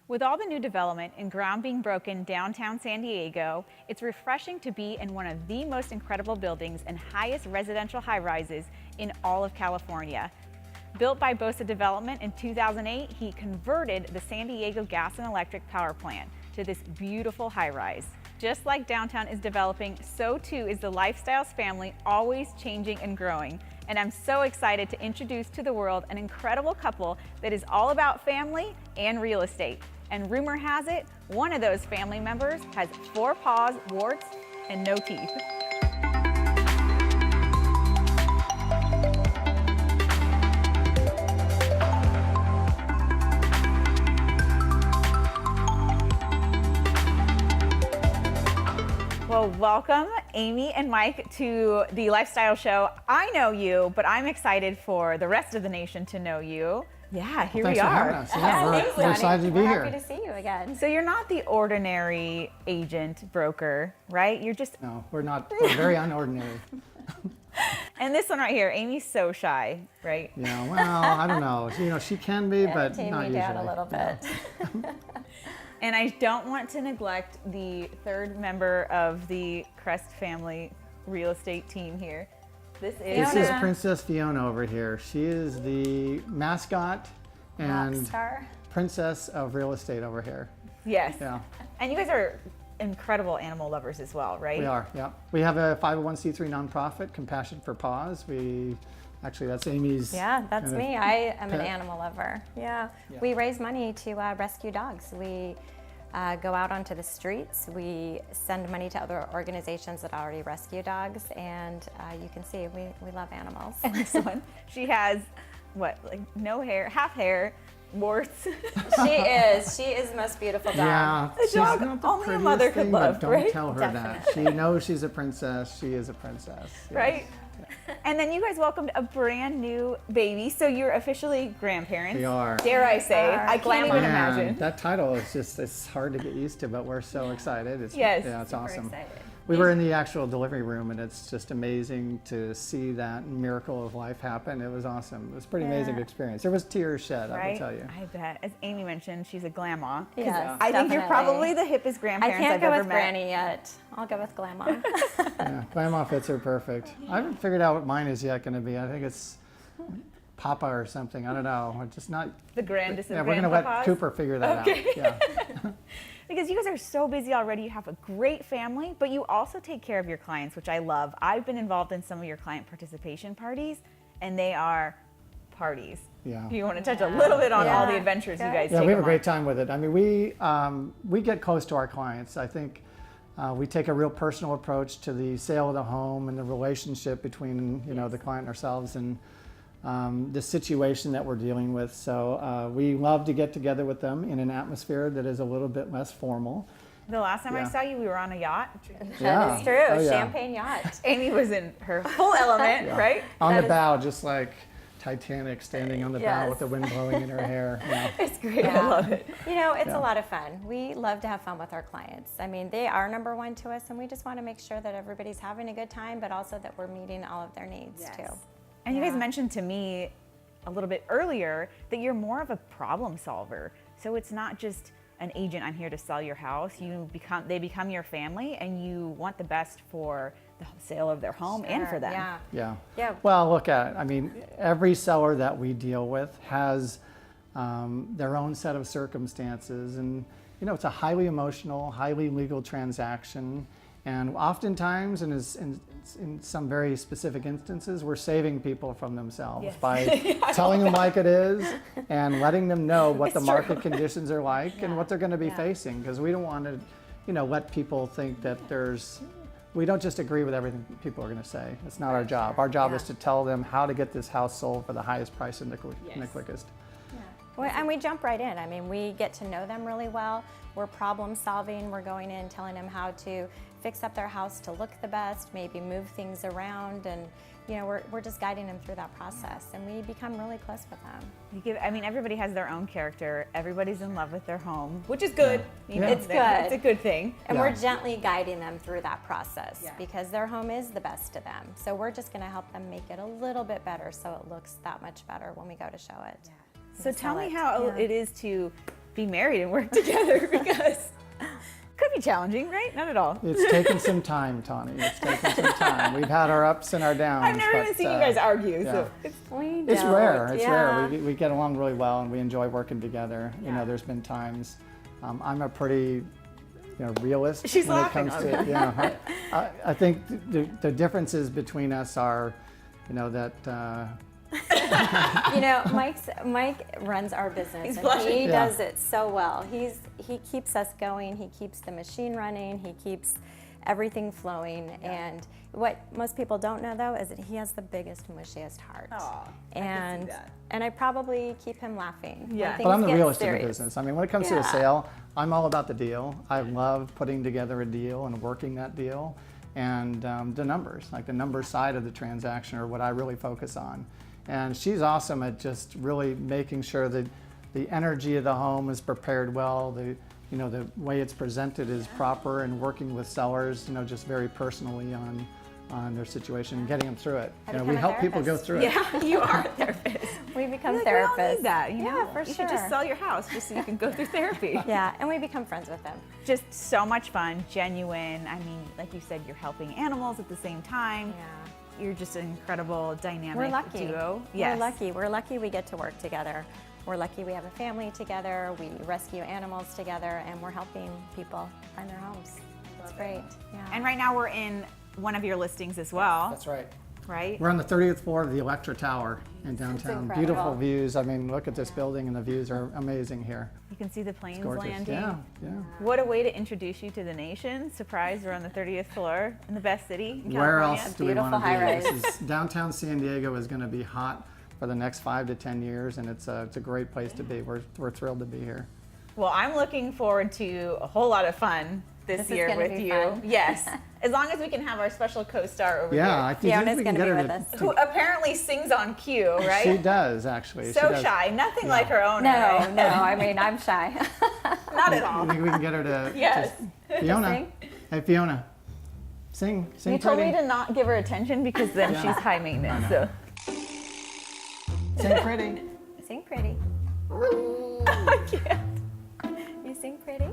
With all the new development and ground being broken downtown San Diego, it's refreshing to be in one of the most incredible buildings and highest residential high-rises in all of California. Built by Bosa Development in 2008, he converted the San Diego Gas and Electric power plant to this beautiful high-rise. Just like downtown is developing, so too is the Lifestyles family, always changing and growing. And I'm so excited to introduce to the world an incredible couple that is all about family and real estate. And rumor has it, one of those family members has 4 paws, warts, and no teeth. Well, welcome Amy and Mike to the Lifestyle Show. I know you, but I'm excited for the rest of the nation to know you. Yeah, here we are. Thanks for having us. Yeah, we're excited to be here. Happy to see you again. So you're not the ordinary agent broker, right? You're just... No, we're not. We're very unordinary. And this one right here, Amy's so shy, right? Yeah, well, I don't know. You know, she can be, but tame not me usually. down a little bit. And I don't want to neglect the third member of the Crest family real estate team here. This is Princess Fiona over here. She is the mascot and princess of real estate over here. Yes. Yeah. And you guys are incredible animal lovers as well, right? We are, yeah. We have a 501c3 nonprofit, Compassion for Paws. Actually, that's Amy's. Yeah, that's me. I am pet. an animal lover. Yeah. We raise money to rescue dogs. We go out onto the streets. We send money to other organizations that already rescue dogs, and you can see we love animals. And this one, she has what, like no hair, half hair, warts. She is the most beautiful dog. Yeah, A dog not the only a mother could prettiest thing, love, but right? don't tell her that. She knows she's a princess. She is a princess. Yes. Right? And then you guys welcomed a brand new baby, so you're officially grandparents. We are. Dare I say? I can't even imagine. That title is it's hard to get used to, but we're so excited. It's, yes. Yeah, it's awesome. Excited. We were in the actual delivery room, and it's just amazing to see that miracle of life happen. It was awesome. It was a pretty amazing experience. There was tears shed, I will tell you. I bet. As Amy mentioned, she's a grandma. Yes, I think you're definitely. probably the hippest grandparents I can't I've go ever with met. Granny yet. I'll go with Grandma. Yeah, Grandma fits her perfect. I haven't figured out what mine is yet going to be. I think it's Papa or something. I don't know. It's just not. The grandest of Yeah, we're going to let grandpapas? Cooper figure that Okay. out. Yeah. Because you guys are so busy already. You have a great family, but you also take care of your clients, which I love. I've been involved in some of your client participation parties, and they are parties. Yeah. You want to touch a little bit on all the Yeah. adventures you Good. guys Yeah, take we have a them great on. time with it. I mean, we get close to our clients. I think we take a real personal approach to the sale of the home and the relationship between the client and ourselves and the situation that we're dealing with. So we love to get together with them in an atmosphere that is a little bit less formal. The last time I Yeah. saw you, we were on a yacht. That is true. Oh, yeah. Champagne yacht. Amy was in her full element, Yeah. right? On the bow, just like Titanic standing on the bow Yes. with the wind blowing in her hair. Yeah. It's great. I Yeah. love it. You know, it's Yeah. a lot of fun. We love to have fun with our clients. I mean, they are number one to us, and we just want to make sure that everybody's having a good time, but also that we're meeting all of their needs too. And you guys Yeah. mentioned to me a little bit earlier that you're more of a problem solver. So it's not just an agent, I'm here to sell your house. They become your family, and you want the best for the sale of their home and for them. Yeah. Yeah. Yeah. Well, look at it. I mean, every seller that we deal with has their own set of circumstances, and it's a highly emotional, highly legal transaction, and oftentimes, and in some very specific instances, we're saving people from themselves Yes. by telling them like it is and letting them know what the It's market true. conditions are like and what they're going to be Yeah. facing, because we don't want to, let people think that we don't just agree with everything people are going to say. It's not our job. Our job Yeah. is to tell them how to get this house sold for the highest price and the quickest. Well, and we jump right in. I mean, we get to know them really well. We're problem solving. We're going in, telling them how to fix up their house to look the best, maybe move things around, and we're just guiding them through that process, and we become really close with them. Everybody has their own character. Everybody's in love with their home, which is good. Yeah. It's good. It's a good thing. And Yeah. we're gently guiding them through that process Yeah. because their home is the best to them. So we're just going to help them make it a little bit better so it looks that much better when we go to show it. So tell sell me it. how Yeah. it is to be married and work together because could be challenging, right? Not at all. It's taken some time, Tawny. It's taken some time. We've had our ups and our downs. I've never even seen you guys argue, yeah. so It's rare. It's rare. We get along really well, and we enjoy working together. You know, there's been times. I'm a pretty, realist. She's when laughing it comes to, I think the differences between us are, that. Mike runs our business. He's and blushing. he Yeah. does it so well. He keeps us going. He keeps the machine running. He keeps everything flowing. And what most people don't know though is that he has the biggest, mushiest heart. Aw, and I probably keep him laughing. when Yeah. things But I'm the get realist in serious. the business. I mean, when it comes to Yeah. a sale, I'm all about the deal. I love putting together a deal and working that deal, and the numbers, like the number side of the transaction, are what I really focus on. And she's awesome at just really making sure that the energy of the home is prepared well, the way it's presented is proper, and working with sellers, just very personally on their situation and getting them through it. I We become a help people go therapist. through it. yeah, you are a therapist. We become Like, we all therapists. need that, Yeah, for you sure. should just sell your house just so you can go through therapy. Yeah, and we become friends with them. Just so much fun, genuine. I mean, like you said, you're helping animals at the same time. Yeah. You're just an incredible dynamic We're lucky. duo. We're lucky. We're lucky we get to work together. We're lucky we have a family together. We rescue animals together, and we're helping people find their homes. It's great. Yeah. And right now we're in one of your listings as well, That's right. right? We're on the 30th floor of the Electra Tower in downtown. incredible. Beautiful views. I mean, look at this building, and the views are amazing here. You can see the planes Gorgeous. landing. Yeah, yeah. What a way to introduce you to the nation. Surprise, we're on the 30th floor in the best city in Where California. else do we want Beautiful to be? high-rise. This is, downtown San Diego is going to be hot for the next 5 to 10 years, and it's a great place to be. We're thrilled to be here. Well, I'm looking forward to a whole lot of fun this This is year gonna with be you. fun. Yes, as long as we can have our special co-star over Yeah, here, I think Fiona's we can gonna get be her with us. who apparently sings on cue, right? She does, actually. So she does. shy, nothing like her owner. No, right? no. I mean, I'm shy. Not at all. You think we can get her to Yes. just, Fiona? Sing? Hey, Fiona. Sing You told pretty. me to not give her attention because then Yeah. she's high maintenance. So Sing pretty. Sing pretty. I can't. You sing pretty.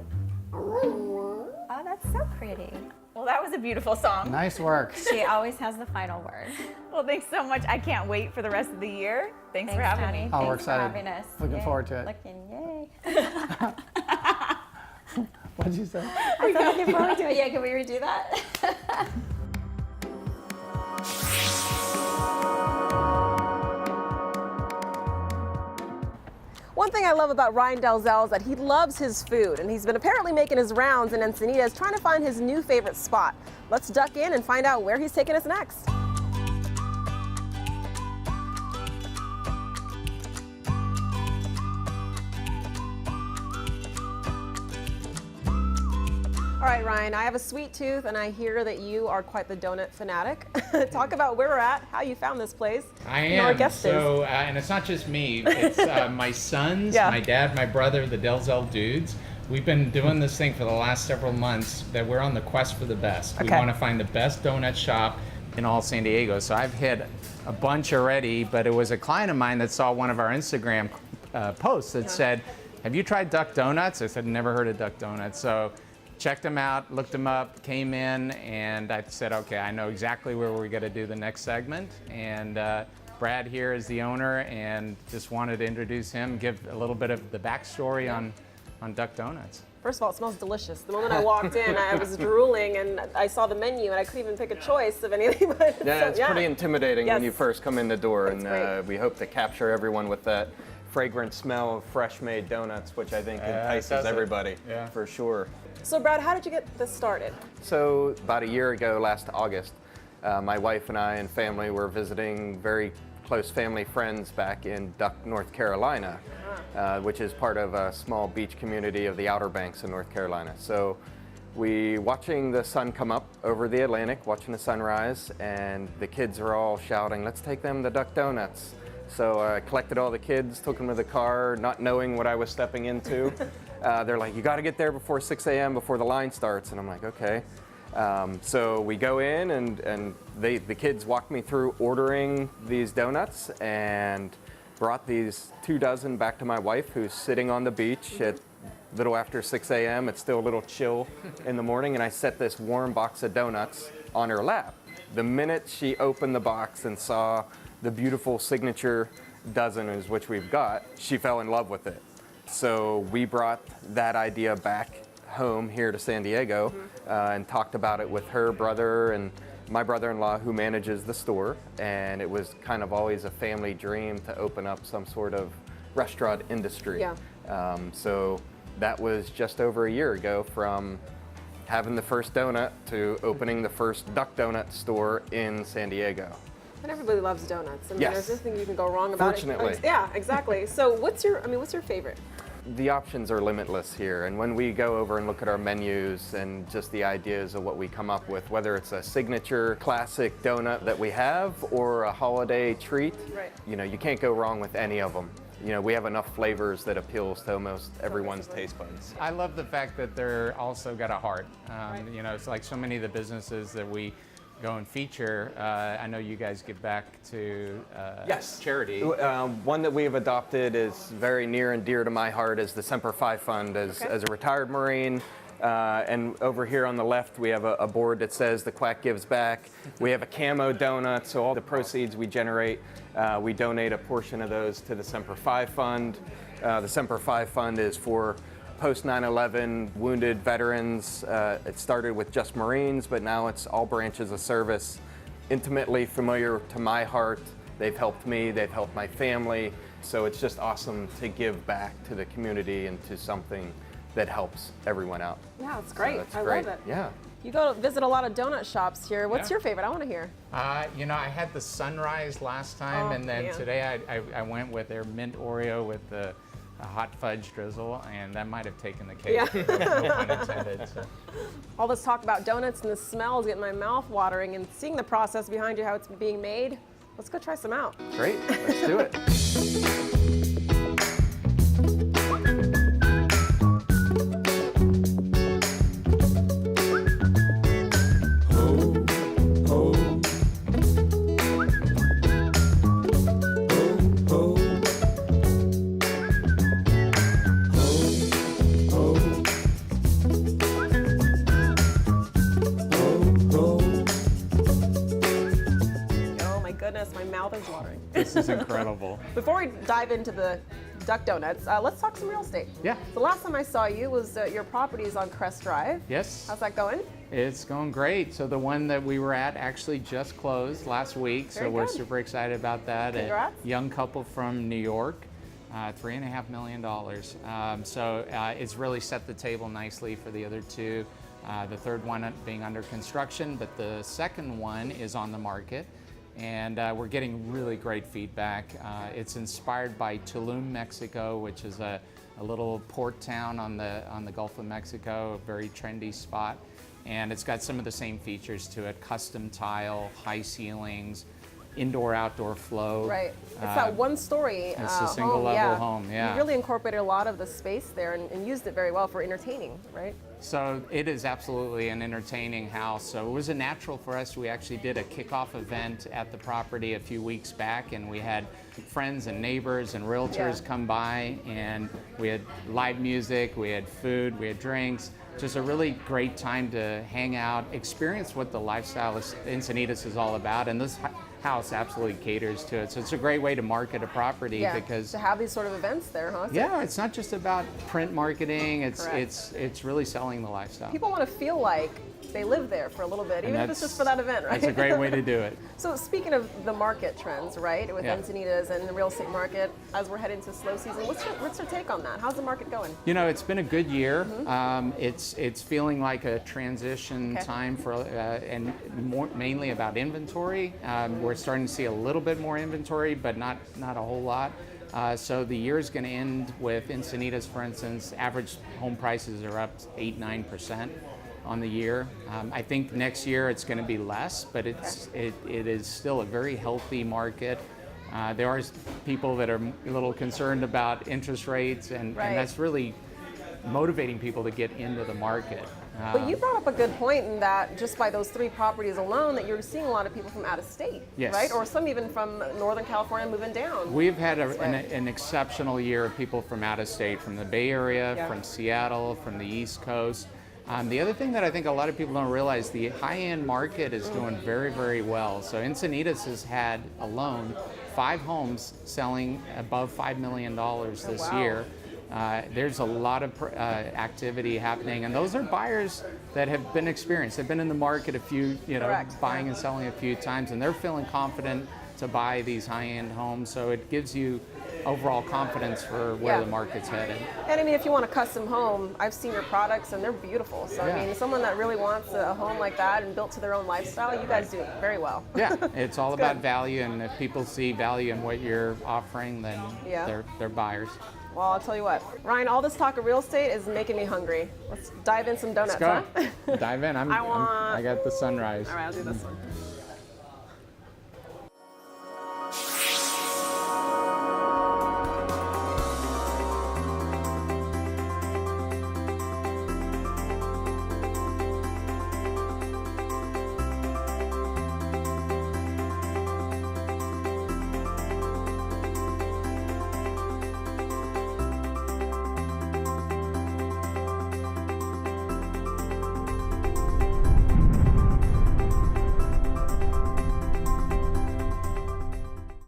Oh, that's so pretty. Well, that was a beautiful song. Nice work. She always has the final word. Well, thanks so much. I can't wait for the rest of the year. Thanks for having Tony. me. Oh, we're Thanks for excited. having us. Looking Yay. forward to it. Yay. What did you say? I said looking forward to it. Yeah, can we redo that? One thing I love about Ryan Dalzell is that he loves his food, and he's been apparently making his rounds in Encinitas trying to find his new favorite spot. Let's duck in and find out where he's taking us next. All right, Ryan, I have a sweet tooth, and I hear that you are quite the donut fanatic. Talk about where we're at, how you found this place. I and who our am. guest So, and it's not just me. It's my sons, Yeah. my dad, my brother, the Dalzell dudes. We've been doing this thing for the last several months that we're on the quest for the best. We Okay. want to find the best donut shop in all San Diego. So I've hit a bunch already, but it was a client of mine that saw one of our Instagram posts that said, "Have you tried Duck Donuts?" I said, "Never heard of Duck Donuts." So checked them out, looked them up, came in, and I said, okay, I know exactly where we're going to do the next segment. And Brad here is the owner, and just wanted to introduce him, give a little bit of the backstory on Duck Donuts. First of all, it smells delicious. The moment I walked in, I was drooling, and I saw the menu, and I couldn't even pick a choice of anything. But Yeah, it's pretty intimidating when you Yes. first come in the door, It's great. and we hope to capture everyone with that fragrant smell of fresh-made donuts, which I think Yeah, it entices does it. everybody, Yeah. for sure. So, Brad, how did you get this started? So about a year ago, last August, my wife and I and family were visiting very close family friends back in Duck, North Carolina, which is part of a small beach community of the Outer Banks of North Carolina. So we watching the sun come up over the Atlantic, watching the sunrise, and the kids are all shouting, "Let's take them to Duck Donuts." So I collected all the kids, took them to the car, not knowing what I was stepping into. They're like, "You got to get there before 6 a.m. before the line starts." And I'm like, okay. So we go in, and the kids walk me through ordering these donuts, and brought these 2 dozen back to my wife, who's sitting on the beach at little after 6 a.m. It's still a little chill in the morning, and I set this warm box of donuts on her lap. The minute she opened the box and saw the beautiful signature dozen, which we've got, she fell in love with it. So we brought that idea back home here to San Diego and talked about it with her brother and my brother-in-law, who manages the store, and it was kind of always a family dream to open up some sort of restaurant industry. Yeah. So that was just over a year ago, from having the first donut to opening the first duck donut store in San Diego. And everybody loves donuts. I mean, Yes. there's nothing you can go wrong about Fortunately. it. Yeah, exactly. So what's your favorite? The options are limitless here, and when we go over and look at our menus and just the ideas of what we come up with, whether it's a signature classic donut that we have or a holiday treat, Right. you know, you can't go wrong with any of them. You know, we have enough flavors that appeals to almost everyone's taste buds. I love the fact that they're also got a heart. You know, it's like so many of the businesses that we go and feature. I know you guys give back to charity. One that we have adopted is very near and dear to my heart is the Semper Fi Fund. As a retired Marine, and over here on the left we have a board that says the Quack Gives Back. We have a camo donut, so all the proceeds we generate, we donate a portion of those to the Semper Fi Fund. The Semper Fi Fund is for post 9/11 wounded veterans. It started with just Marines, but now it's all branches of service. Intimately familiar to my heart. They've helped me, they've helped my family. So it's just awesome to give back to the community and to something that helps everyone out. Yeah, it's great. So that's I great. love it. Yeah. You go to visit a lot of donut shops here. What's Yeah. your favorite? I want to hear. You know, I had the sunrise last time, Oh, and then man. today I went with their mint Oreo with the hot fudge drizzle, and that might have taken the cake. Yeah. No pun intended. So. All this talk about donuts and the smells getting my mouth watering, and seeing the process behind you, how it's being made. Let's go try some out. Great, let's do it. Oh my goodness, my mouth is watering. This is incredible. Before we dive into the duck donuts, let's talk some real estate. Yeah. The last time I saw you was your property is on Crest Drive. Yes. How's that going? It's going great. So the one that we were at actually just closed last week. Very So we're good. super excited about that. Congrats. A young couple from New York, $3.5 million. So it's really set the table nicely for the other two. The third one being under construction, but the second one is on the market. And we're getting really great feedback. It's inspired by Tulum, Mexico, which is a little port town on the Gulf of Mexico, a very trendy spot. And it's got some of the same features to it: custom tile, high ceilings, indoor-outdoor flow. Right. It's that one story it's a single level home, yeah. You really incorporated a lot of the space there and used it very well for entertaining, right? So it is absolutely an entertaining house. So it was a natural for us. We actually did a kickoff event at the property a few weeks back, and we had friends and neighbors and realtors Yeah. come by, and we had live music, we had food, we had drinks. Just a really great time to hang out, experience what the lifestyle of Encinitas is all about, and this house absolutely caters to it. So it's a great way to market a property Yeah. because to have these sort of events there, huh? yeah, it's not just about print marketing. Correct. It's really selling the lifestyle. People want to feel like they live there for a little bit, even if it's just for that event, right? That's a great way to do it. So speaking of the market trends, right, with Yeah. Encinitas and the real estate market, as we're heading to slow season, what's your take on that? How's the market going? You know, it's been a good year. It's feeling like a transition Okay. time for and mainly about inventory. We're starting to see a little bit more inventory, but not a whole lot. So the year is going to end with Encinitas, for instance, average home prices are up 8-9% on the year. I think next year it's going to be less, but it is still a very healthy market. There are people that are a little concerned about interest rates, and Right. that's really motivating people to get into the market. But you brought up a good point in that just by those 3 properties alone, that you're seeing a lot of people from out of state, Yes. right? Or some even from Northern California moving down. We've had an exceptional year of people from out of state, from the Bay Area, Yeah. from Seattle, from the East Coast. The other thing that I think a lot of people don't realize, the high-end market is doing very, very well. So Encinitas has had alone 5 homes selling above $5 million this wow. year. There's a lot of activity happening, and those are buyers that have been experienced. They've been in the market a few, Correct. buying and selling a few times, and they're feeling confident to buy these high-end homes. So it gives you overall confidence for where Yeah. the market's headed. And I mean, if you want a custom home, I've seen your products and they're beautiful. So Yeah. I mean, someone that really wants a home like that and built to their own lifestyle, you guys do it very well. Yeah, it's all It's about good. value, and if people see value in what you're offering, then Yeah. they're buyers. Well, I'll tell you what, Ryan, all this talk of real estate is making me hungry. Let's dive in some donuts, Let's go. huh? Dive in. I I got the sunrise. All right, I'll do this one.